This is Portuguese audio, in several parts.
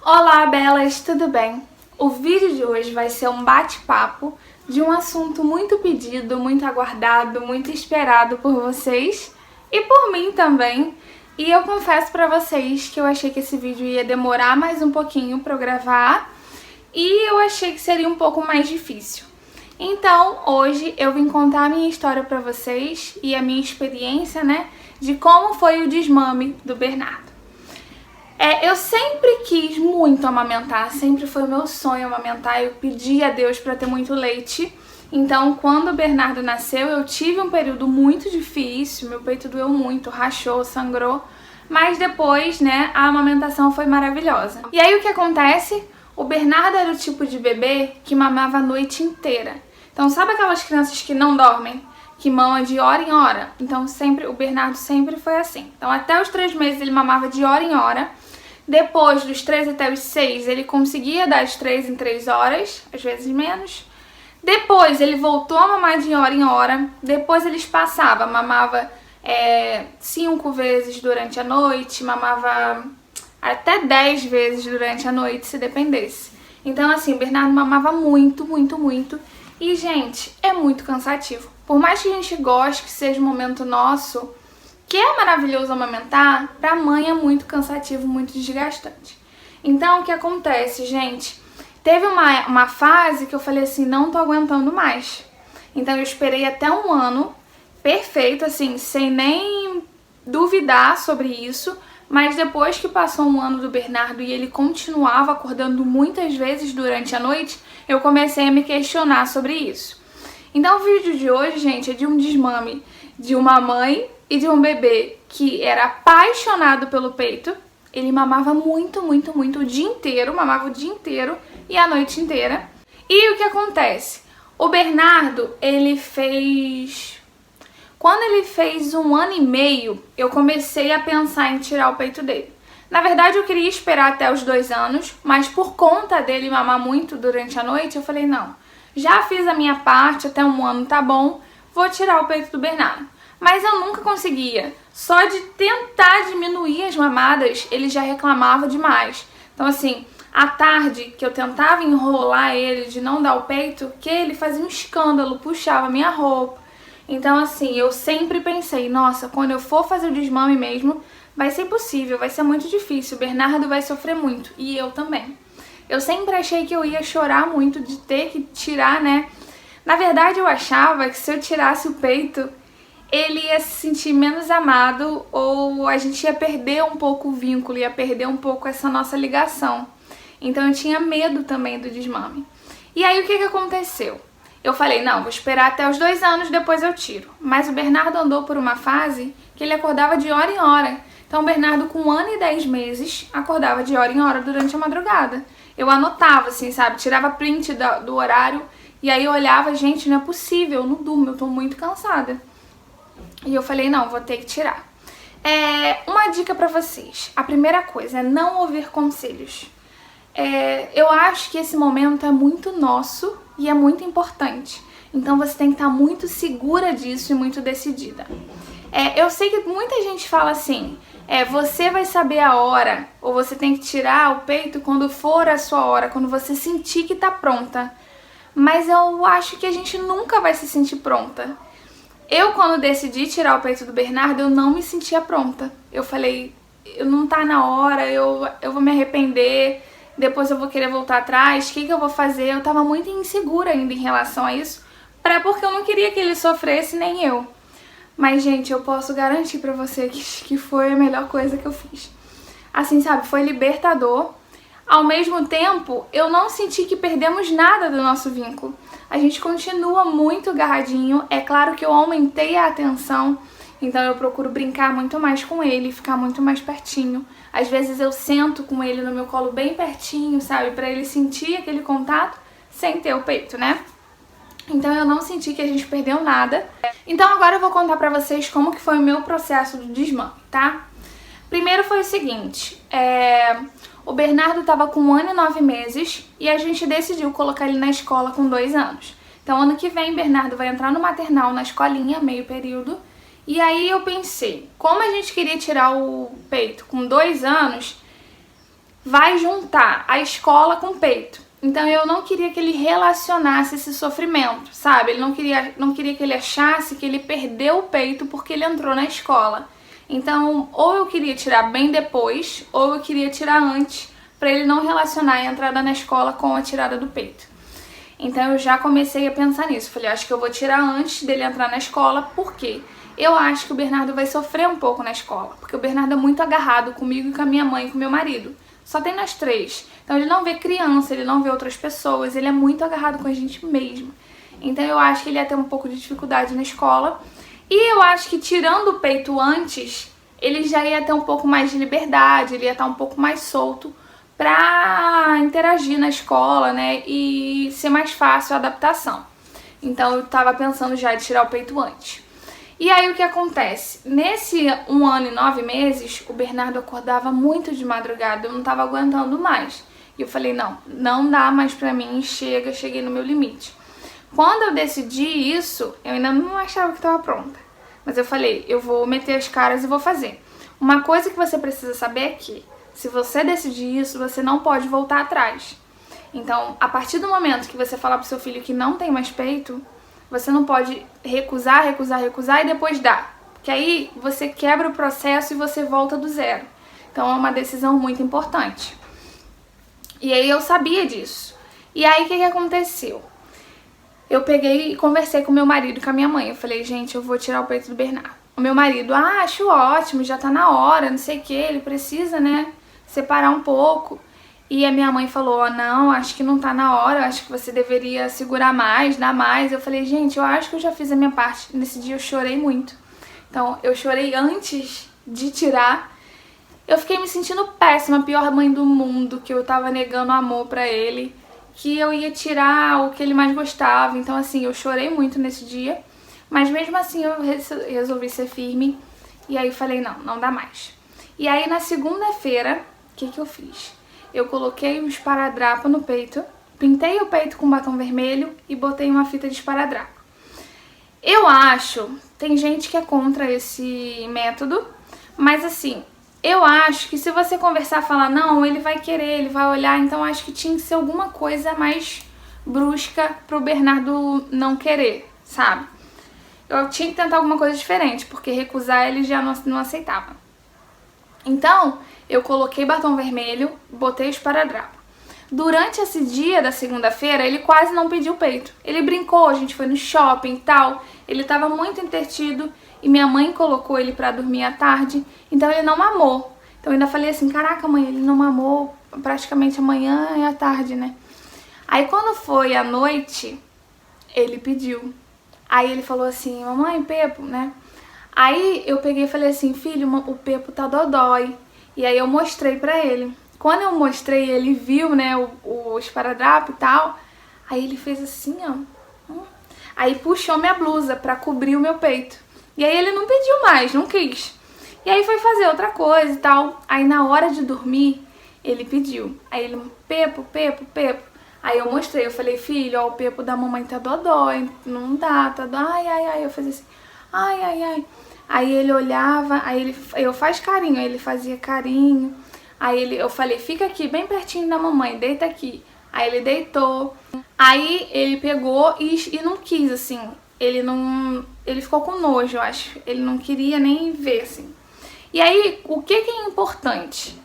Olá, belas, tudo bem? O vídeo de hoje vai ser um bate-papo de um assunto muito pedido, muito aguardado, muito esperado por vocês e por mim também. E eu confesso pra vocês que eu achei que esse vídeo ia demorar mais um pouquinho pra eu gravar e eu achei que seria um pouco mais difícil. Então, hoje eu vim contar a minha história pra vocês e a minha experiência, de como foi o desmame do Bernardo. Eu sempre quis muito amamentar, sempre foi o meu sonho amamentar, eu pedi a Deus pra ter muito leite. Então, quando o Bernardo nasceu, eu tive um período muito difícil, meu peito doeu muito, rachou, sangrou, mas depois, a amamentação foi maravilhosa. E aí o que acontece? O Bernardo era o tipo de bebê que mamava a noite inteira. Então, sabe aquelas crianças que não dormem? Que mama de hora em hora? Então, o Bernardo sempre foi assim. Então, até os 3 meses ele mamava de hora em hora. Depois dos 3 até os 6, ele conseguia dar de 3 em 3 horas, às vezes menos. Depois ele voltou a mamar de hora em hora. Depois eles passavam, mamava 5 vezes durante a noite, mamava até 10 vezes durante a noite, se dependesse. Então, assim, o Bernardo mamava muito, muito, muito. E, gente, é muito cansativo. Por mais que a gente goste, que seja um momento nosso, que é maravilhoso amamentar, pra mãe é muito cansativo, muito desgastante. Então, o que acontece, gente? Teve uma fase que eu falei assim, não tô aguentando mais. Então, eu esperei até um ano, perfeito, assim, sem nem duvidar sobre isso. Mas depois que passou um ano do Bernardo e ele continuava acordando muitas vezes durante a noite, eu comecei a me questionar sobre isso. Então, o vídeo de hoje, gente, é de um desmame de uma mãe e de um bebê que era apaixonado pelo peito. Ele mamava muito, muito, muito o dia inteiro, mamava o dia inteiro e a noite inteira. E o que acontece? O Bernardo, quando ele fez 1 ano e meio, eu comecei a pensar em tirar o peito dele. Na verdade, eu queria esperar até os 2 anos, mas por conta dele mamar muito durante a noite, eu falei, não, já fiz a minha parte, até 1 ano tá bom, vou tirar o peito do Bernardo. Mas eu nunca conseguia. Só de tentar diminuir as mamadas, ele já reclamava demais. Então, assim, à tarde que eu tentava enrolar ele de não dar o peito, que ele fazia um escândalo, puxava minha roupa. Então, assim, eu sempre pensei, nossa, quando eu for fazer o desmame mesmo, vai ser impossível, vai ser muito difícil, o Bernardo vai sofrer muito, e eu também. Eu sempre achei que eu ia chorar muito de ter que tirar, Na verdade, eu achava que se eu tirasse o peito, ele ia se sentir menos amado ou a gente ia perder um pouco o vínculo, ia perder um pouco essa nossa ligação. Então eu tinha medo também do desmame. E aí o que aconteceu? Eu falei, não, vou esperar até os 2 anos, depois eu tiro. Mas o Bernardo andou por uma fase que ele acordava de hora em hora. Então o Bernardo com 1 ano e 10 meses acordava de hora em hora durante a madrugada. Eu anotava assim, sabe, tirava print do horário e aí eu olhava, gente, não é possível, eu não durmo, eu tô muito cansada. E eu falei, não, vou ter que tirar. Uma dica pra vocês. A primeira coisa é não ouvir conselhos. Eu acho que esse momento é muito nosso e é muito importante. Então você tem que estar muito segura disso e muito decidida. Eu sei que muita gente fala assim, você vai saber a hora, ou você tem que tirar o peito quando for a sua hora, quando você sentir que tá pronta. Mas eu acho que a gente nunca vai se sentir pronta. Eu, quando decidi tirar o peito do Bernardo, eu não me sentia pronta. Eu falei, não tá na hora, eu vou me arrepender, depois eu vou querer voltar atrás, o que eu vou fazer? Eu tava muito insegura ainda em relação a isso, porque eu não queria que ele sofresse, nem eu. Mas, gente, eu posso garantir pra você que foi a melhor coisa que eu fiz. Assim, sabe, foi libertador. Ao mesmo tempo, eu não senti que perdemos nada do nosso vínculo. A gente continua muito agarradinho. É claro que eu aumentei a atenção, então eu procuro brincar muito mais com ele, ficar muito mais pertinho. Às vezes eu sento com ele no meu colo bem pertinho, sabe? Pra ele sentir aquele contato sem ter o peito, Então eu não senti que a gente perdeu nada. Então agora eu vou contar pra vocês como que foi o meu processo de desmame, tá? Primeiro foi o seguinte, o Bernardo estava com 1 ano e 9 meses e a gente decidiu colocar ele na escola com 2 anos. Então ano que vem Bernardo vai entrar no maternal, na escolinha, meio período. E aí eu pensei, como a gente queria tirar o peito com 2 anos, vai juntar a escola com o peito. Então eu não queria que ele relacionasse esse sofrimento, sabe? Ele não queria que ele achasse que ele perdeu o peito porque ele entrou na escola. Então, ou eu queria tirar bem depois, ou eu queria tirar antes, para ele não relacionar a entrada na escola com a tirada do peito. Então eu já comecei a pensar nisso. Falei, acho que eu vou tirar antes dele entrar na escola, porque eu acho que o Bernardo vai sofrer um pouco na escola, porque o Bernardo é muito agarrado comigo e com a minha mãe e com o meu marido. Só tem nós três. Então ele não vê criança, ele não vê outras pessoas, ele é muito agarrado com a gente mesmo. Então eu acho que ele ia ter um pouco de dificuldade na escola. E eu acho que tirando o peito antes, ele já ia ter um pouco mais de liberdade, ele ia estar um pouco mais solto pra interagir na escola, né? E ser mais fácil a adaptação. Então eu tava pensando já de tirar o peito antes. E aí o que acontece? Nesse 1 ano e 9 meses, o Bernardo acordava muito de madrugada, eu não tava aguentando mais. E eu falei, não dá mais pra mim, cheguei no meu limite. Quando eu decidi isso, eu ainda não achava que tava pronta. Mas eu falei, eu vou meter as caras e vou fazer. Uma coisa que você precisa saber é que, se você decidir isso, você não pode voltar atrás. Então, a partir do momento que você falar pro seu filho que não tem mais peito, você não pode recusar e depois dar. Porque aí você quebra o processo e você volta do zero. Então é uma decisão muito importante. E aí eu sabia disso. E aí o que aconteceu? Eu peguei e conversei com meu marido e com a minha mãe. Eu falei, gente, eu vou tirar o peito do Bernardo. O meu marido, acho ótimo, já tá na hora, não sei o que, ele precisa, né, separar um pouco. E a minha mãe falou, não, acho que não tá na hora, acho que você deveria segurar mais, dar mais. Eu falei, gente, eu acho que eu já fiz a minha parte. Nesse dia eu chorei muito. Então, eu chorei antes de tirar. Eu fiquei me sentindo péssima, a pior mãe do mundo, que eu tava negando amor pra ele, que eu ia tirar o que ele mais gostava. Então, assim, eu chorei muito nesse dia. Mas mesmo assim, eu resolvi ser firme. E aí falei, não dá mais. E aí, na segunda-feira, o que eu fiz? Eu coloquei um esparadrapo no peito, pintei o peito com batom vermelho e botei uma fita de esparadrapo. Eu acho, tem gente que é contra esse método, mas assim, eu acho que se você conversar e falar não, ele vai querer, ele vai olhar, então acho que tinha que ser alguma coisa mais brusca pro Bernardo não querer, sabe? Eu tinha que tentar alguma coisa diferente, porque recusar ele já não aceitava. Então, eu coloquei batom vermelho, botei o esparadrapo. Durante esse dia da segunda-feira, ele quase não pediu peito. Ele brincou, a gente foi no shopping e tal. Ele tava muito entretido e minha mãe colocou ele pra dormir à tarde. Então ele não mamou. Então eu ainda falei assim, caraca mãe, ele não mamou praticamente amanhã e à tarde, né? Aí quando foi à noite, ele pediu. Aí ele falou assim, mamãe, Pepo, né? Aí eu peguei e falei assim, filho, o Pepo tá dodói. E aí eu mostrei pra ele. Quando eu mostrei, ele viu, né, o esparadrapo e tal. Aí ele fez assim, ó. Aí puxou minha blusa pra cobrir o meu peito. E aí ele não pediu mais, não quis. E aí foi fazer outra coisa e tal. Aí na hora de dormir, ele pediu. Aí ele, Pepo, Pepo, Pepo. Aí eu mostrei, eu falei, filho, ó, o Pepo da mamãe tá dodói. Não dá, tá dodói. Ai, ai, ai. Eu fazia assim, ai, ai, ai. Aí ele olhava, aí eu faz carinho, aí ele fazia carinho. Aí eu falei, fica aqui, bem pertinho da mamãe, deita aqui. Aí ele deitou. Aí ele pegou e não quis, assim. Ele ficou com nojo, eu acho. Ele não queria nem ver, assim. E aí, o que é importante?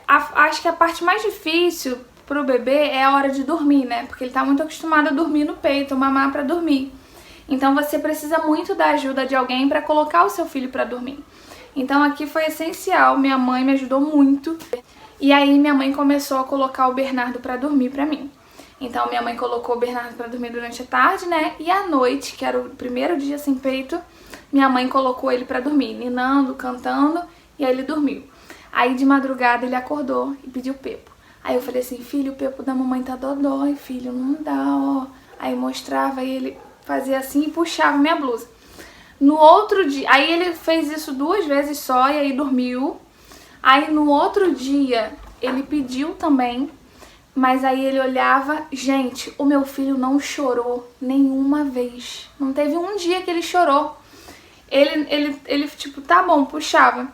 Acho que a parte mais difícil pro bebê é a hora de dormir, né? Porque ele tá muito acostumado a dormir no peito, mamar pra dormir. Então você precisa muito da ajuda de alguém para colocar o seu filho para dormir. Então aqui foi essencial, minha mãe me ajudou muito. E aí minha mãe começou a colocar o Bernardo para dormir para mim. Então minha mãe colocou o Bernardo para dormir durante a tarde, né? E à noite, que era o primeiro dia sem peito, minha mãe colocou ele para dormir, ninando, cantando, e aí ele dormiu. Aí de madrugada ele acordou e pediu Pepo. Aí eu falei assim, filho, o Pepo da mamãe tá dodói, filho, não dá, ó. Aí mostrava e ele fazia assim e puxava minha blusa. No outro dia, aí ele fez isso 2 vezes só e aí dormiu. Aí no outro dia ele pediu também, mas aí ele olhava, gente, o meu filho não chorou nenhuma vez. Não teve um dia que ele chorou. Ele tipo, tá bom, puxava.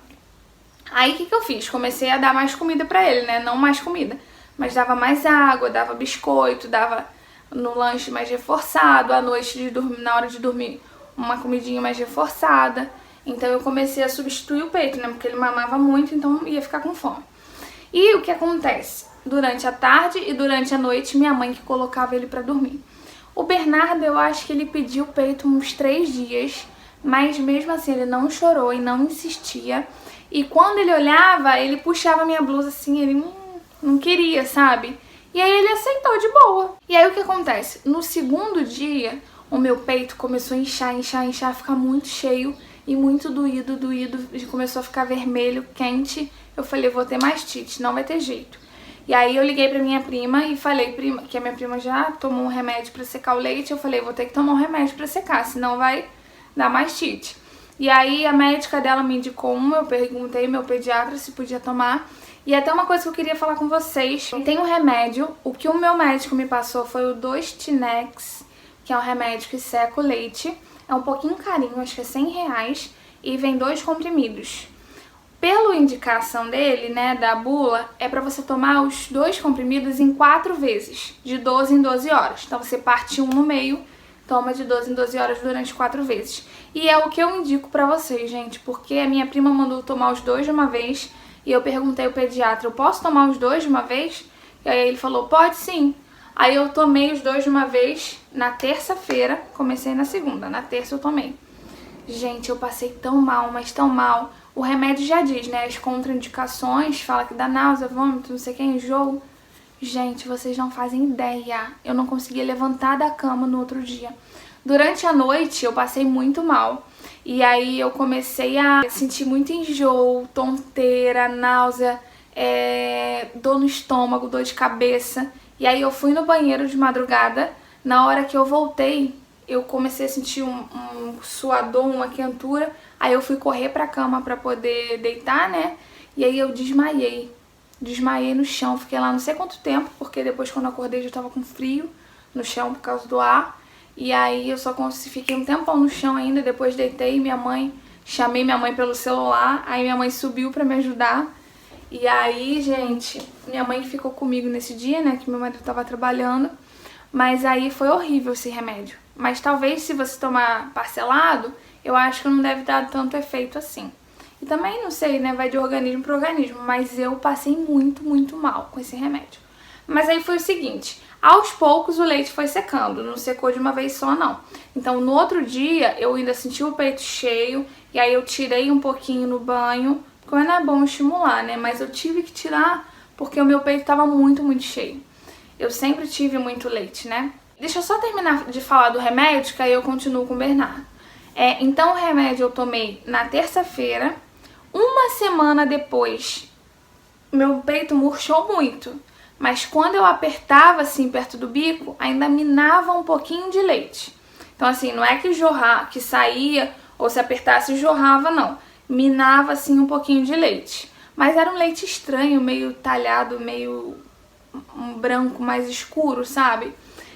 Aí o que eu fiz? Comecei a dar mais comida pra ele, né? Não mais comida, mas dava mais água, dava biscoito, dava no lanche mais reforçado, à noite de dormir, na hora de dormir, uma comidinha mais reforçada. Então eu comecei a substituir o peito, né? Porque ele mamava muito, então ia ficar com fome. E o que acontece? Durante a tarde e durante a noite, minha mãe que colocava ele pra dormir. O Bernardo, eu acho que ele pediu peito uns 3 dias, mas mesmo assim ele não chorou e não insistia. E quando ele olhava, ele puxava minha blusa assim, ele não queria, sabe? E aí ele aceitou de boa. E aí o que acontece? No segundo dia, o meu peito começou a inchar, ficar muito cheio e muito doído, e começou a ficar vermelho, quente. Eu falei, vou ter mastite, não vai ter jeito. E aí eu liguei pra minha prima e falei, prima, que a minha prima já tomou um remédio pra secar o leite. Eu falei, vou ter que tomar um remédio pra secar, senão vai dar mastite. E aí a médica dela me indicou eu perguntei ao meu pediatra se podia tomar. E até uma coisa que eu queria falar com vocês, tem um remédio, o que o meu médico me passou foi o 2-Tinex, que é um remédio que seca o leite. É um pouquinho carinho, acho que é R$100, e vem 2 comprimidos. Pela indicação dele, né, da bula, é pra você tomar os 2 comprimidos em 4 vezes, de 12 em 12 horas. Então você parte um no meio, toma de 12 em 12 horas durante 4 vezes. E é o que eu indico pra vocês, gente, porque a minha prima mandou tomar os 2 de uma vez, e eu perguntei ao pediatra, eu posso tomar os 2 de uma vez? E aí ele falou, pode sim. Aí eu tomei os 2 de uma vez na terça-feira, comecei na segunda, na terça eu tomei. Gente, eu passei tão mal, mas tão mal. O remédio já diz, né, as contraindicações, fala que dá náusea, vômito, não sei o que, enjoo. Gente, vocês não fazem ideia. Eu não conseguia levantar da cama no outro dia. Durante a noite eu passei muito mal. E aí eu comecei a sentir muito enjoo, tonteira, náusea, dor no estômago, dor de cabeça. E aí eu fui no banheiro de madrugada. Na hora que eu voltei, eu comecei a sentir um suador, uma quentura. Aí eu fui correr pra cama pra poder deitar, né? E aí eu desmaiei. Desmaiei no chão, fiquei lá não sei quanto tempo, porque depois quando eu acordei já tava com frio no chão por causa do ar. E aí eu só fiquei um tempão no chão ainda, depois deitei chamei minha mãe pelo celular, aí minha mãe subiu pra me ajudar. E aí, gente, minha mãe ficou comigo nesse dia, né, que meu marido tava trabalhando. Mas aí foi horrível esse remédio. Mas talvez se você tomar parcelado, eu acho que não deve dar tanto efeito assim. E também, não sei, né, vai de organismo para organismo, mas eu passei muito, muito mal com esse remédio. Mas aí foi o seguinte, aos poucos o leite foi secando, não secou de uma vez só não. Então no outro dia eu ainda senti o peito cheio, e aí eu tirei um pouquinho no banho, porque não é bom estimular, né, mas eu tive que tirar porque o meu peito tava muito, muito cheio. Eu sempre tive muito leite, né. Deixa eu só terminar de falar do remédio, que aí eu continuo com o Bernardo. Então o remédio eu tomei na terça-feira. Uma semana depois, meu peito murchou muito, mas quando eu apertava assim perto do bico, ainda minava um pouquinho de leite. Então assim, não é que saía ou se apertasse jorrava, não. Minava assim um pouquinho de leite. Mas era um leite estranho, meio talhado, meio um branco mais escuro, sabe?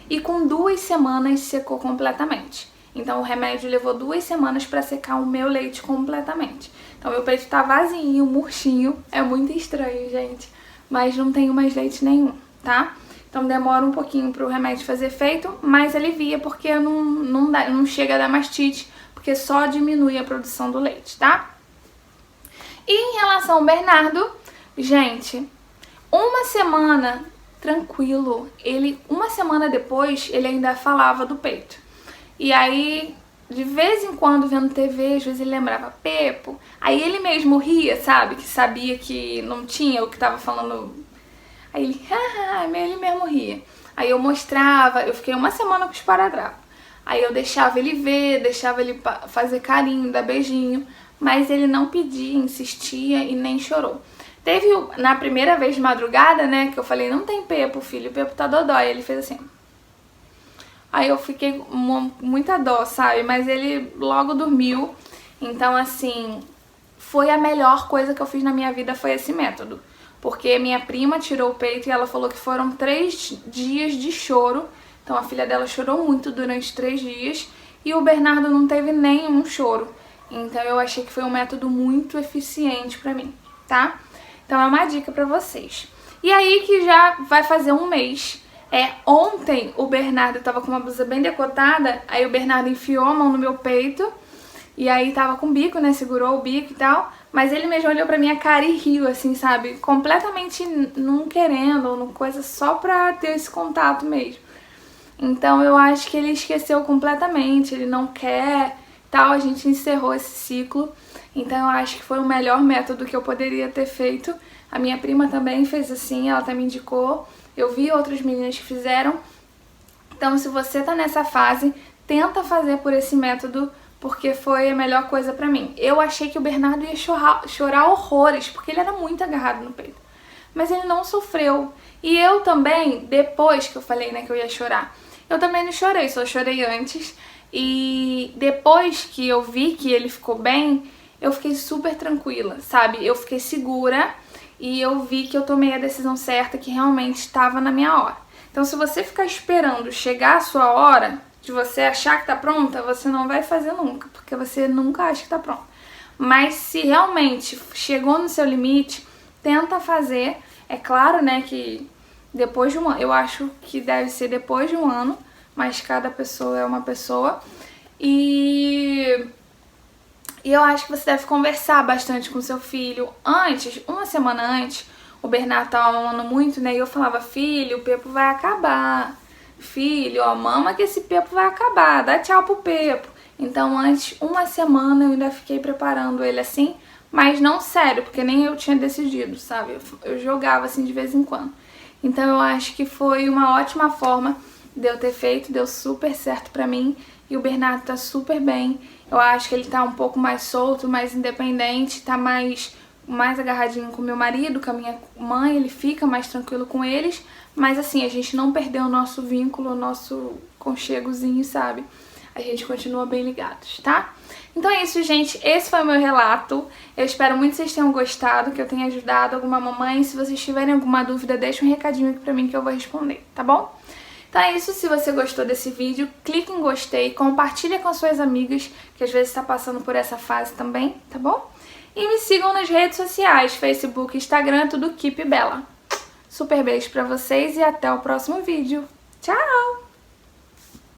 E com 2 semanas secou completamente. Então o remédio levou 2 semanas pra secar o meu leite completamente. Então meu peito tá vazio, murchinho. É muito estranho, gente. Mas não tenho mais leite nenhum, tá? Então demora um pouquinho pro remédio fazer efeito, mas alivia porque não chega a dar mastite, porque só diminui a produção do leite, tá? E em relação ao Bernardo, gente, uma semana tranquilo. Uma semana depois, ele ainda falava do peito. E aí, de vez em quando, vendo TV, às vezes ele lembrava Pepo. Aí ele mesmo ria, sabe? Que sabia que não tinha o que tava falando. Aí ele mesmo ria. Aí eu mostrava, eu fiquei uma semana com os esparadrapo. Aí eu deixava ele ver, deixava ele fazer carinho, dar beijinho. Mas ele não pedia, insistia e nem chorou. Teve na primeira vez de madrugada, né, que eu falei, não tem Pepo, filho, o Pepo tá dodói. Ele fez assim. Aí eu fiquei com muita dó, sabe? Mas ele logo dormiu. Então, assim, foi a melhor coisa que eu fiz na minha vida, foi esse método. Porque minha prima tirou o peito e ela falou que foram 3 dias de choro. Então a filha dela chorou muito durante 3 dias. E o Bernardo não teve nenhum choro. Então eu achei que foi um método muito eficiente pra mim. tá? Então é uma dica pra vocês. E aí que já vai fazer um mês. Ontem o Bernardo tava com uma blusa bem decotada, aí o Bernardo enfiou a mão no meu peito, e aí tava com o bico, né, segurou o bico e tal, mas ele mesmo olhou pra minha cara e riu, assim, sabe, completamente não querendo, ou coisa só pra ter esse contato mesmo. Então eu acho que ele esqueceu completamente, ele não quer, tal, a gente encerrou esse ciclo, então eu acho que foi o melhor método que eu poderia ter feito. A minha prima também fez assim, ela até me indicou, eu vi outras meninas que fizeram. Então se você tá nessa fase, tenta fazer por esse método, porque foi a melhor coisa pra mim. Eu achei que o Bernardo ia chorar horrores, porque ele era muito agarrado no peito. Mas ele não sofreu. E eu também, depois que eu falei, né, que eu ia chorar, eu também não chorei, só chorei antes. E depois que eu vi que ele ficou bem, eu fiquei super tranquila, sabe? Eu fiquei segura e eu vi que eu tomei a decisão certa, que realmente estava na minha hora. Então se você ficar esperando chegar a sua hora, de você achar que tá pronta, você não vai fazer nunca, porque você nunca acha que tá pronta. Mas se realmente chegou no seu limite, tenta fazer. É claro, né, que depois de um ano, eu acho que deve ser depois de um ano, mas cada pessoa é uma pessoa. E eu acho que você deve conversar bastante com seu filho. Antes, uma semana antes, o Bernardo tava mamando muito, né, e eu falava, filho, o Pepo vai acabar. Filho, ó, mama que esse Pepo vai acabar, dá tchau pro Pepo. Então antes, uma semana eu ainda fiquei preparando ele assim, mas não sério, porque nem eu tinha decidido, sabe? Eu jogava assim de vez em quando. Então eu acho que foi uma ótima forma de eu ter feito, deu super certo pra mim. E o Bernardo tá super bem. Eu acho que ele tá um pouco mais solto, mais independente, tá mais agarradinho com meu marido, com a minha mãe, ele fica mais tranquilo com eles. Mas assim, a gente não perdeu o nosso vínculo, o nosso conchegozinho, sabe? A gente continua bem ligados, tá? Então é isso, gente. Esse foi o meu relato. Eu espero muito que vocês tenham gostado, que eu tenha ajudado alguma mamãe. Se vocês tiverem alguma dúvida, deixa um recadinho aqui pra mim que eu vou responder, tá bom? Então é isso. Se você gostou desse vídeo, clique em gostei, compartilha com suas amigas, que às vezes tá passando por essa fase também, tá bom? E me sigam nas redes sociais, Facebook, Instagram, tudo Keep Bella. Super beijo pra vocês e até o próximo vídeo. Tchau!